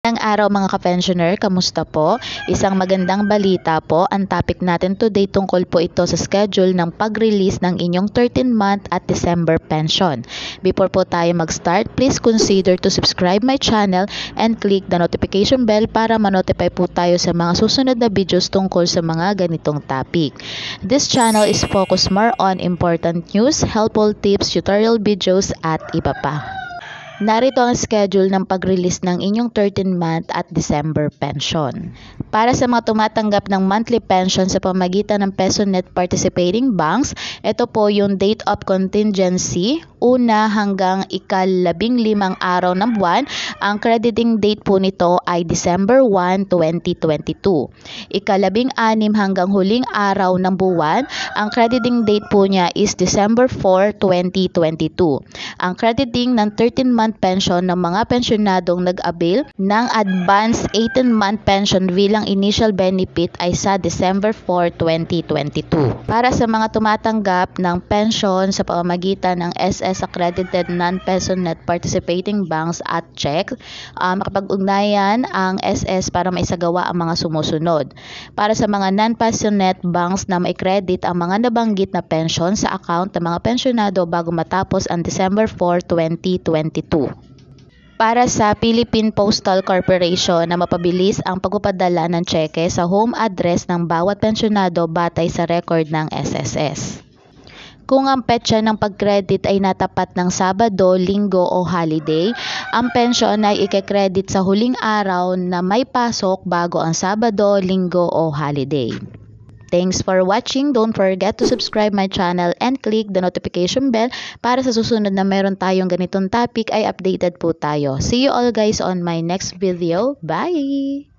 Ang araw mga ka-pensioner, kamusta po? Isang magandang balita po. Ang topic natin today tungkol po ito sa schedule ng pag-release ng inyong 13-month at December pension. Before po tayo mag-start, please consider to subscribe my channel and click the notification bell para ma-notify po tayo sa mga susunod na videos tungkol sa mga ganitong topic. This channel is focused more on important news, helpful tips, tutorial videos at iba pa. Narito ang schedule ng pag-release ng inyong 13-month at December pension. Para sa mga tumatanggap ng monthly pension sa pamamagitan ng PesoNet participating banks, ito po yung date of contingency, una hanggang ika-15 araw ng buwan. Ang crediting date po nito ay December 1, 2022. Ika-16 hanggang huling araw ng buwan, ang crediting date po niya is December 4, 2022. Ang crediting ng 13-month pension ng mga pensyonadong nag-avail ng advance 18-month pension bilang initial benefit ay sa December 4, 2022. Para sa mga tumatanggap ng pension sa pamamagitan ng SS accredited non-PesoNet participating banks at check, makapag-ugnayan ang SS para maisagawa ang mga sumusunod. Para sa mga non-PesoNet banks na may credit ang mga nabanggit na pension sa account ng mga pensyonado bago matapos ang December 4, 2022. Para sa Philippine Postal Corporation na mapabilis ang pagpapadala ng tseke sa home address ng bawat pensyonado batay sa record ng SSS. Kung ang petsa ng pag-credit ay natapat ng Sabado, Linggo o holiday, ang pensyon ay ike-credit sa huling araw na may pasok bago ang Sabado, Linggo o holiday. Thanks for watching. Don't forget to subscribe my channel and click the notification bell para sa susunod na meron tayong ganitong topic ay updated po tayo. See you all guys on my next video. Bye!